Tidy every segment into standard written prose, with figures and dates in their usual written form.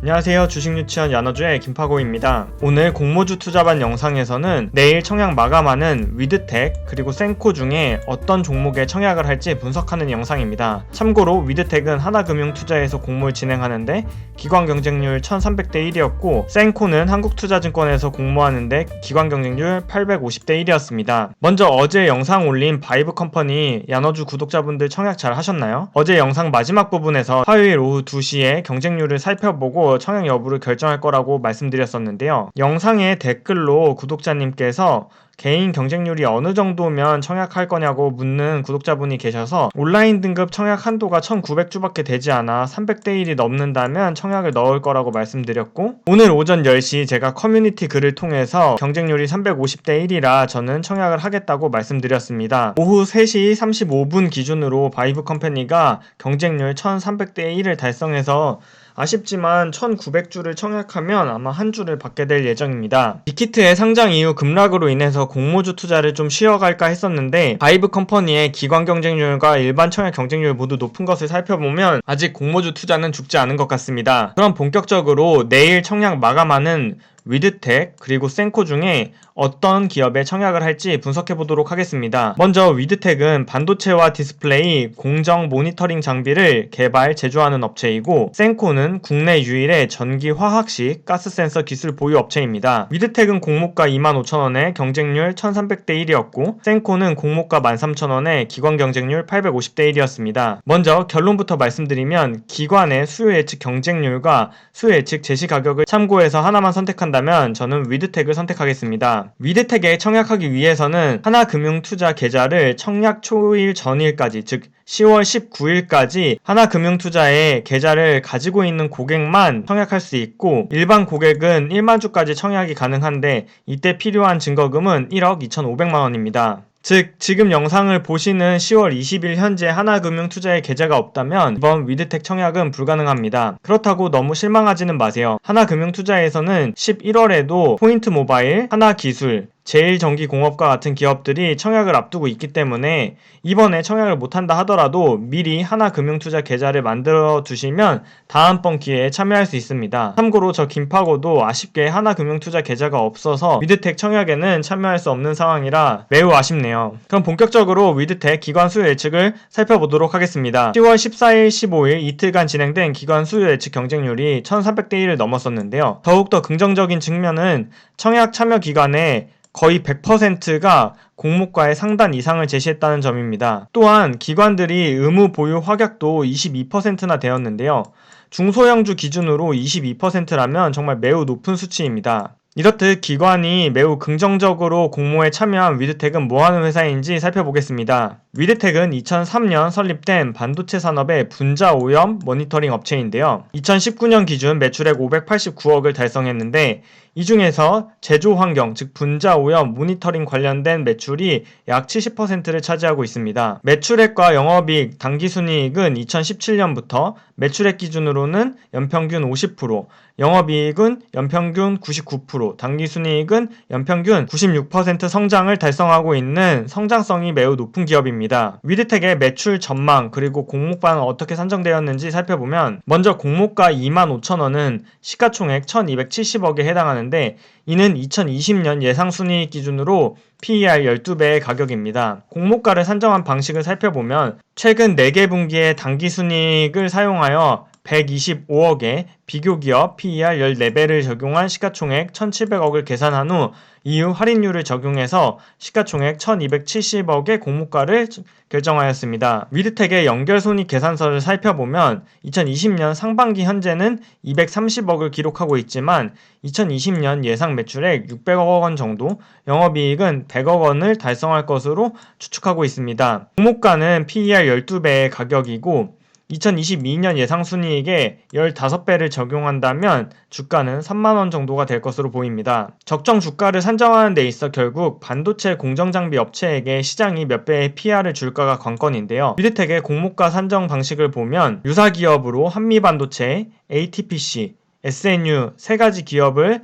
안녕하세요. 주식유치원 야너주의 김파고입니다. 오늘 공모주 투자반 영상에서는 내일 청약 마감하는 위드텍 그리고 센코 중에 어떤 종목에 청약을 할지 분석하는 영상입니다. 참고로 위드텍은 하나금융투자에서 공모를 진행하는데 기관 경쟁률 1300대 1이었고 센코는 한국투자증권에서 공모하는데 기관 경쟁률 850대 1이었습니다. 먼저 어제 영상 올린 바이브컴퍼니 야너주 구독자분들 청약 잘 하셨나요? 어제 영상 마지막 부분에서 화요일 오후 2시에 경쟁률을 살펴보고 청약 여부를 결정할 거라고 말씀드렸었는데요. 영상의 댓글로 구독자님께서 개인 경쟁률이 어느 정도면 청약할 거냐고 묻는 구독자분이 계셔서 온라인 등급 청약 한도가 1900주밖에 되지 않아 300대 1이 넘는다면 청약을 넣을 거라고 말씀드렸고, 오늘 오전 10시 제가 커뮤니티 글을 통해서 경쟁률이 350대 1이라 저는 청약을 하겠다고 말씀드렸습니다. 오후 3시 35분 기준으로 바이브 컴퍼니가 경쟁률 1300대 1을 달성해서 아쉽지만 1900주를 청약하면 아마 한 주를 받게 될 예정입니다. 빅히트의 상장 이후 급락으로 인해서 공모주 투자를 좀 쉬어갈까 했었는데 바이브 컴퍼니의 기관 경쟁률과 일반 청약 경쟁률 모두 높은 것을 살펴보면 아직 공모주 투자는 죽지 않은 것 같습니다. 그럼 본격적으로 내일 청약 마감하는 위드텍 그리고 센코 중에 어떤 기업에 청약을 할지 분석해 보도록 하겠습니다. 먼저 위드텍은 반도체와 디스플레이, 공정 모니터링 장비를 개발, 제조하는 업체이고 센코는 국내 유일의 전기 화학식 가스 센서 기술 보유 업체입니다. 위드텍은 공모가 25,000원에 경쟁률 1300대 1이었고 센코는 공모가 13,000원에 기관 경쟁률 850대 1이었습니다. 먼저 결론부터 말씀드리면 기관의 수요 예측 경쟁률과 수요 예측 제시 가격을 참고해서 하나만 선택한다면 저는 위드텍을 선택하겠습니다. 위드텍에 청약하기 위해서는 하나금융투자 계좌를 청약 초일 전일까지, 즉 10월 19일까지 하나금융투자에 계좌를 가지고 있는 고객만 청약할 수 있고 일반 고객은 1만주까지 청약이 가능한데 이때 필요한 증거금은 1억 2,500만원입니다. 즉 지금 영상을 보시는 10월 20일 현재 하나금융투자에 계좌가 없다면 이번 위드텍 청약은 불가능합니다. 그렇다고 너무 실망하지는 마세요. 하나금융투자에서는 11월에도 포인트모바일, 하나기술, 제일전기공업과 같은 기업들이 청약을 앞두고 있기 때문에 이번에 청약을 못한다 하더라도 미리 하나금융투자 계좌를 만들어 두시면 다음번 기회에 참여할 수 있습니다. 참고로 저 김파고도 아쉽게 하나금융투자 계좌가 없어서 위드텍 청약에는 참여할 수 없는 상황이라 매우 아쉽네요. 그럼 본격적으로 위드텍 기관 수요 예측을 살펴보도록 하겠습니다. 10월 14일, 15일 이틀간 진행된 기관 수요 예측 경쟁률이 1300대 1을 넘었었는데요. 더욱더 긍정적인 측면은 청약 참여 기간에 거의 100%가 공모가의 상단 이상을 제시했다는 점입니다. 또한 기관들이 의무 보유 확약도 22%나 되었는데요. 중소형주 기준으로 22%라면 정말 매우 높은 수치입니다. 이렇듯 기관이 매우 긍정적으로 공모에 참여한 위드텍은 뭐하는 회사인지 살펴보겠습니다. 위드텍은 2003년 설립된 반도체 산업의 분자 오염 모니터링 업체인데요. 2019년 기준 매출액 589억을 달성했는데 이 중에서 제조 환경, 즉 분자 오염 모니터링 관련된 매출이 약 70%를 차지하고 있습니다. 매출액과 영업이익, 당기순이익은 2017년부터 매출액 기준으로는 연평균 50%, 영업이익은 연평균 99%, 당기순이익은 연평균 96% 성장을 달성하고 있는 성장성이 매우 높은 기업입니다. 위드텍의 매출 전망 그리고 공모가는 어떻게 산정되었는지 살펴보면 먼저 공모가 25,000원은 시가총액 1270억에 해당하는데 이는 2020년 예상순이익 기준으로 PER 12배의 가격입니다. 공모가를 산정한 방식을 살펴보면 최근 4개 분기의 당기순이익을 사용하여 125억에 비교기업 PER 14배를 적용한 시가총액 1700억을 계산한 후 이후 할인율을 적용해서 시가총액 1270억의 공모가를 결정하였습니다. 위드텍의 연결손익 계산서를 살펴보면 2020년 상반기 현재는 230억을 기록하고 있지만 2020년 예상 매출액 600억 원 정도, 영업이익은 100억 원을 달성할 것으로 추측하고 있습니다. 공모가는 PER 12배의 가격이고 2022년 예상순이익에 15배를 적용한다면 주가는 3만원 정도가 될 것으로 보입니다. 적정 주가를 산정하는 데 있어 결국 반도체 공정장비 업체에게 시장이 몇 배의 PR을 줄까가 관건인데요. 위드텍의 공모가 산정 방식을 보면 유사기업으로 한미반도체, ATPC, SNU 3가지 기업을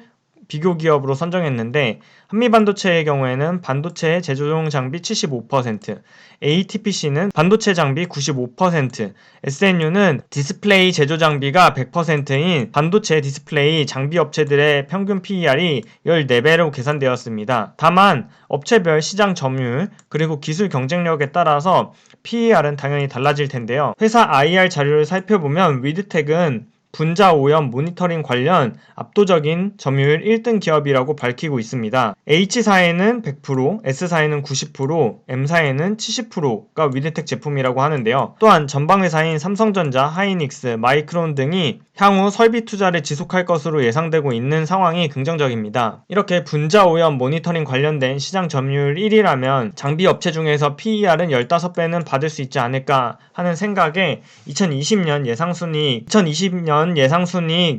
비교 기업으로 선정했는데 한미반도체의 경우에는 반도체 제조용 장비 75%, ATPC는 반도체 장비 95%, SNU는 디스플레이 제조 장비가 100%인 반도체 디스플레이 장비 업체들의 평균 PER이 14배로 계산되었습니다. 다만 업체별 시장 점유율 그리고 기술 경쟁력에 따라서 PER은 당연히 달라질 텐데요. 회사 IR 자료를 살펴보면 위드텍은 분자 오염 모니터링 관련 압도적인 점유율 1등 기업이라고 밝히고 있습니다. H사에는 100%, S사에는 90%, M사에는 70%가 위드텍 제품이라고 하는데요. 또한 전방회사인 삼성전자, 하이닉스, 마이크론 등이 향후 설비 투자를 지속할 것으로 예상되고 있는 상황이 긍정적입니다. 이렇게 분자 오염 모니터링 관련된 시장 점유율 1위라면 장비 업체 중에서 PER은 15배는 받을 수 있지 않을까 하는 생각에 2020년 예상순이익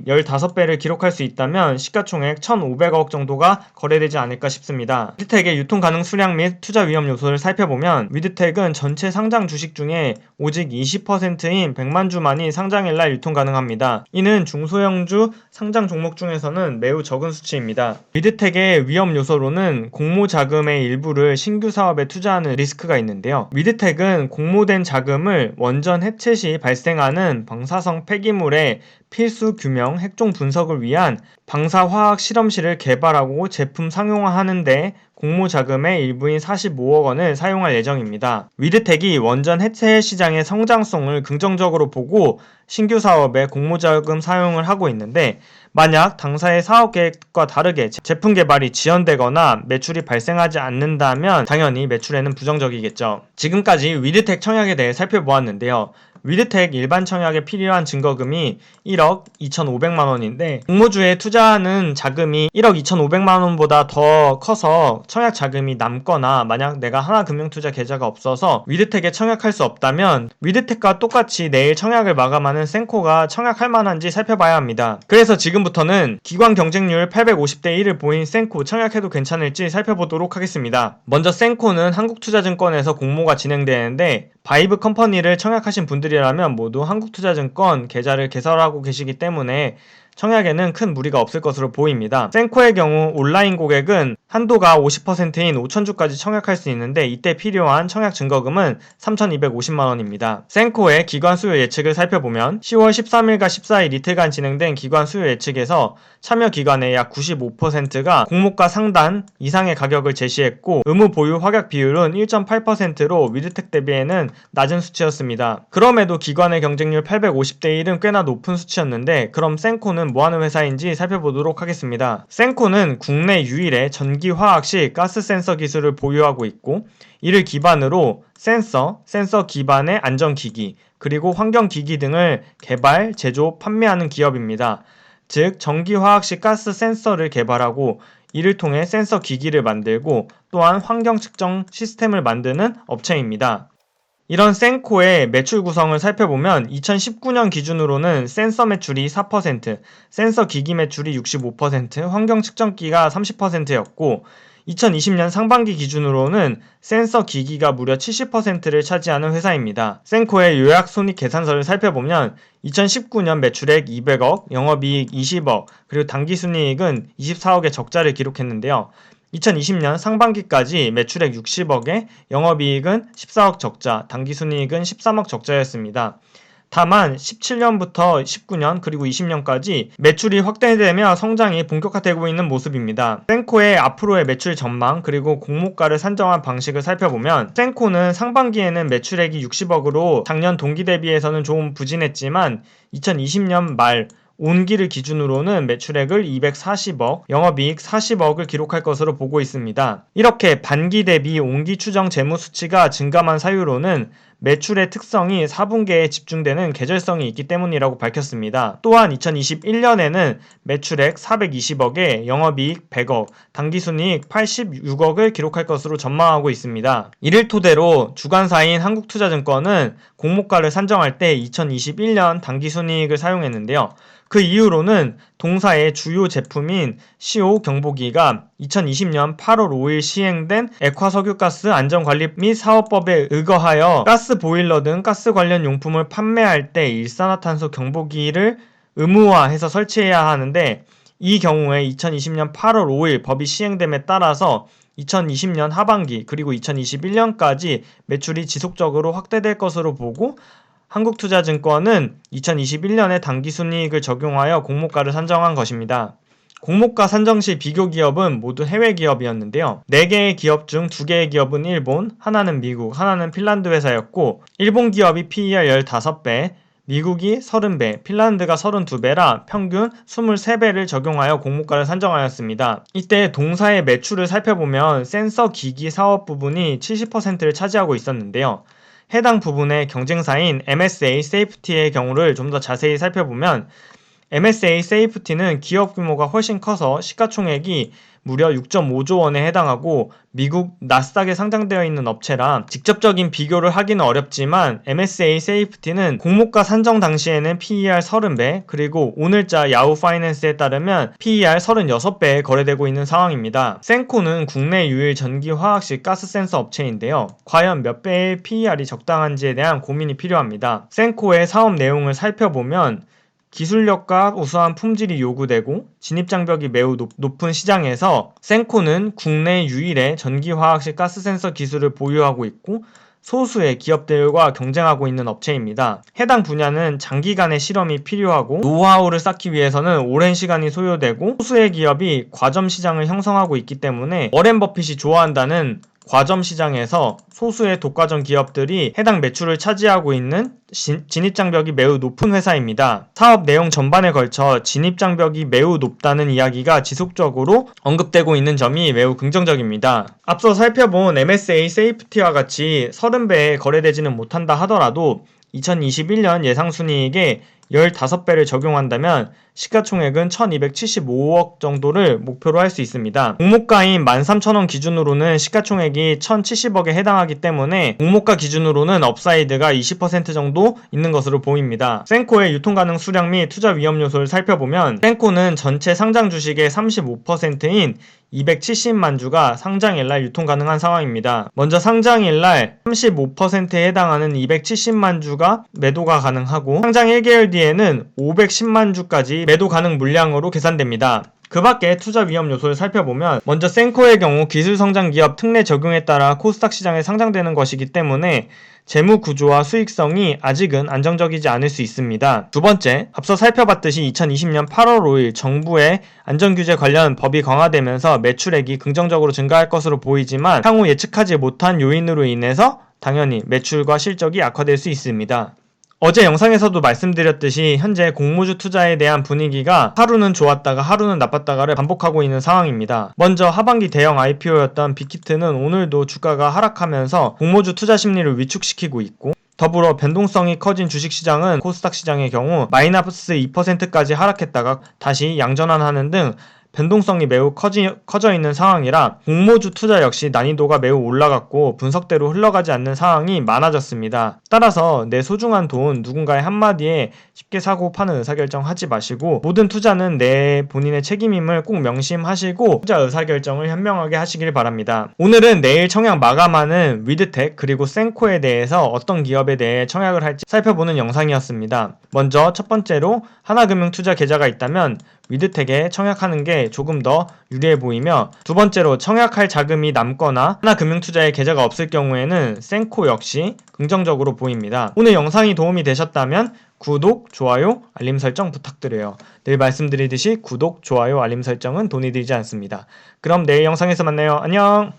15배를 기록할 수 있다면 시가총액 1,500억 정도가 거래되지 않을까 싶습니다. 위드텍의 유통 가능 수량 및 투자 위험 요소를 살펴보면 위드텍은 전체 상장 주식 중에 오직 20%인 100만 주만이 상장일날 유통 가능합니다. 이는 중소형주 상장 종목 중에서는 매우 적은 수치입니다. 위드텍의 위험 요소로는 공모 자금의 일부를 신규 사업에 투자하는 리스크가 있는데요. 위드텍은 공모된 자금을 원전 해체 시 발생하는 방사성 폐기물의 필수 규명, 핵종 분석을 위한 방사화학 실험실을 개발하고 제품 상용화하는데 공모 자금의 일부인 45억 원을 사용할 예정입니다. 위드텍이 원전 해체 시장의 성장성을 긍정적으로 보고 신규 사업에 공모 자금 사용을 하고 있는데 만약 당사의 사업 계획과 다르게 제품 개발이 지연되거나 매출이 발생하지 않는다면 당연히 매출에는 부정적이겠죠. 지금까지 위드텍 청약에 대해 살펴보았는데요. 위드텍 일반 청약에 필요한 증거금이 1억 2,500만 원인데 공모주에 투자하는 자금이 1억 2,500만 원보다 더 커서 청약 자금이 남거나 만약 내가 하나금융투자 계좌가 없어서 위드텍에 청약할 수 없다면 위드텍과 똑같이 내일 청약을 마감하는 센코가 청약할 만한지 살펴봐야 합니다. 그래서 지금부터는 기관 경쟁률 850대 1을 보인 센코 청약해도 괜찮을지 살펴보도록 하겠습니다. 먼저 센코는 한국투자증권에서 공모가 진행되는데 바이브 컴퍼니를 청약하신 분들이라면 모두 한국투자증권 계좌를 개설하고 계시기 때문에 청약에는 큰 무리가 없을 것으로 보입니다. 센코의 경우 온라인 고객은 한도가 50%인 5,000주까지 청약할 수 있는데 이때 필요한 청약 증거금은 3,250만 원입니다. 센코의 기관 수요 예측을 살펴보면 10월 13일과 14일 이틀간 진행된 기관 수요 예측에서 참여 기관의 약 95%가 공모가 상단 이상의 가격을 제시했고 의무 보유 확약 비율은 1.8%로 위드텍 대비에는 낮은 수치였습니다. 그럼에도 기관의 경쟁률 850대 1은 꽤나 높은 수치였는데 그럼 센코는 뭐하는 회사인지 살펴보도록 하겠습니다. 센코는 국내 유일의 전기화학식 가스 센서 기술을 보유하고 있고 이를 기반으로 센서 기반의 안전기기, 그리고 환경기기 등을 개발, 제조, 판매하는 기업입니다. 즉 전기화학식 가스 센서를 개발하고 이를 통해 센서 기기를 만들고 또한 환경 측정 시스템을 만드는 업체입니다. 이런 센코의 매출 구성을 살펴보면 2019년 기준으로는 센서 매출이 4%, 센서 기기 매출이 65%, 환경 측정기가 30%였고 2020년 상반기 기준으로는 센서 기기가 무려 70%를 차지하는 회사입니다. 센코의 요약 손익 계산서를 살펴보면 2019년 매출액 200억, 영업이익 20억, 그리고 당기순이익은 24억의 적자를 기록했는데요. 2020년 상반기까지 매출액 60억에 영업이익은 14억 적자, 당기순이익은 13억 적자였습니다. 다만 17년부터 19년 그리고 20년까지 매출이 확대되며 성장이 본격화되고 있는 모습입니다. 센코의 앞으로의 매출 전망 그리고 공모가를 산정한 방식을 살펴보면 센코는 상반기에는 매출액이 60억으로 작년 동기 대비해서는 좀 부진했지만 2020년 말 온기를 기준으로는 매출액을 240억, 영업이익 40억을 기록할 것으로 보고 있습니다. 이렇게 반기 대비 온기 추정 재무 수치가 증감한 사유로는 매출의 특성이 4분기에 집중되는 계절성이 있기 때문이라고 밝혔습니다. 또한 2021년에는 매출액 420억에 영업이익 100억, 당기순이익 86억을 기록할 것으로 전망하고 있습니다. 이를 토대로 주관사인 한국투자증권은 공모가를 산정할 때 2021년 당기순이익을 사용했는데요. 그 이후로는 동사의 주요 제품인 CO 경보기가 2020년 8월 5일 시행된 액화석유가스 안전관리 및 사업법에 의거하여 가스 보일러 등 가스 관련 용품을 판매할 때 일산화탄소 경보기를 의무화해서 설치해야 하는데 이 경우에 2020년 8월 5일 법이 시행됨에 따라서 2020년 하반기 그리고 2021년까지 매출이 지속적으로 확대될 것으로 보고, 한국투자증권은 2021년에 당기순이익을 적용하여 공모가를 산정한 것입니다. 공모가 산정 시 비교 기업은 모두 해외 기업이었는데요. 4개의 기업 중 2개의 기업은 일본, 하나는 미국, 하나는 핀란드 회사였고, 일본 기업이 PER 15배, 미국이 30배, 핀란드가 32배라 평균 23배를 적용하여 공모가를 산정하였습니다. 이때 동사의 매출을 살펴보면 센서 기기 사업 부분이 70%를 차지하고 있었는데요. 해당 부분의 경쟁사인 MSA 세이프티의 경우를 좀 더 자세히 살펴보면, MSA 세이프티는 기업 규모가 훨씬 커서 시가총액이 무려 6.5조 원에 해당하고 미국 나스닥에 상장되어 있는 업체라 직접적인 비교를 하기는 어렵지만, MSA 세이프티는 공모가 산정 당시에는 PER 30배, 그리고 오늘자 야후 파이낸스에 따르면 PER 36배에 거래되고 있는 상황입니다. 센코는 국내 유일 전기 화학식 가스 센서 업체인데요. 과연 몇 배의 PER이 적당한지에 대한 고민이 필요합니다. 센코의 사업 내용을 살펴보면 기술력과 우수한 품질이 요구되고 진입장벽이 매우 높은 시장에서 센코는 국내 유일의 전기화학식 가스센서 기술을 보유하고 있고 소수의 기업들과 경쟁하고 있는 업체입니다. 해당 분야는 장기간의 실험이 필요하고 노하우를 쌓기 위해서는 오랜 시간이 소요되고 소수의 기업이 과점 시장을 형성하고 있기 때문에 워렌 버핏이 좋아한다는 과점 시장에서 소수의 독과점 기업들이 해당 매출을 차지하고 있는 진입장벽이 매우 높은 회사입니다. 사업 내용 전반에 걸쳐 진입장벽이 매우 높다는 이야기가 지속적으로 언급되고 있는 점이 매우 긍정적입니다. 앞서 살펴본 MSA 세이프티와 같이 30배에 거래되지는 못한다 하더라도 2021년 예상순이익에 15배를 적용한다면 시가총액은 1275억 정도를 목표로 할 수 있습니다. 공모가인 13,000원 기준으로는 시가총액이 1070억에 해당하기 때문에 공모가 기준으로는 업사이드가 20% 정도 있는 것으로 보입니다. 센코의 유통가능 수량 및 투자 위험 요소를 살펴보면 센코는 전체 상장 주식의 35%인 270만 주가 상장일날 유통 가능한 상황입니다. 먼저 상장일날 35%에 해당하는 270만 주가 매도가 가능하고 상장 1개월 뒤에는 510만 주까지 매도 가능 물량으로 계산됩니다. 그 밖에 투자 위험 요소를 살펴보면 먼저 센코의 경우 기술성장 기업 특례 적용에 따라 코스닥 시장에 상장되는 것이기 때문에 재무 구조와 수익성이 아직은 안정적이지 않을 수 있습니다. 두 번째, 앞서 살펴봤듯이 2020년 8월 5일 정부의 안전규제 관련 법이 강화되면서 매출액이 긍정적으로 증가할 것으로 보이지만 향후 예측하지 못한 요인으로 인해서 당연히 매출과 실적이 악화될 수 있습니다. 어제 영상에서도 말씀드렸듯이 현재 공모주 투자에 대한 분위기가 하루는 좋았다가 하루는 나빴다가를 반복하고 있는 상황입니다. 먼저 하반기 대형 IPO였던 빅히트는 오늘도 주가가 하락하면서 공모주 투자 심리를 위축시키고 있고, 더불어 변동성이 커진 주식시장은 코스닥 시장의 경우 마이너스 2%까지 하락했다가 다시 양전환하는 등 변동성이 매우 커져 있는 상황이라 공모주 투자 역시 난이도가 매우 올라갔고 분석대로 흘러가지 않는 상황이 많아졌습니다. 따라서 내 소중한 돈 누군가의 한마디에 쉽게 사고 파는 의사결정 하지 마시고, 모든 투자는 내 본인의 책임임을 꼭 명심하시고 투자 의사결정을 현명하게 하시길 바랍니다. 오늘은 내일 청약 마감하는 위드텍 그리고 센코에 대해서 어떤 기업에 대해 청약을 할지 살펴보는 영상이었습니다. 먼저 첫 번째로 하나금융투자 계좌가 있다면 위드텍에 청약하는 게 조금 더 유리해 보이며, 두 번째로 청약할 자금이 남거나 하나금융투자에 계좌가 없을 경우에는 센코 역시 긍정적으로 보입니다. 오늘 영상이 도움이 되셨다면 구독, 좋아요, 알림 설정 부탁드려요. 늘 말씀드리듯이 구독, 좋아요, 알림 설정은 돈이 들지 않습니다. 그럼 내일 영상에서 만나요. 안녕!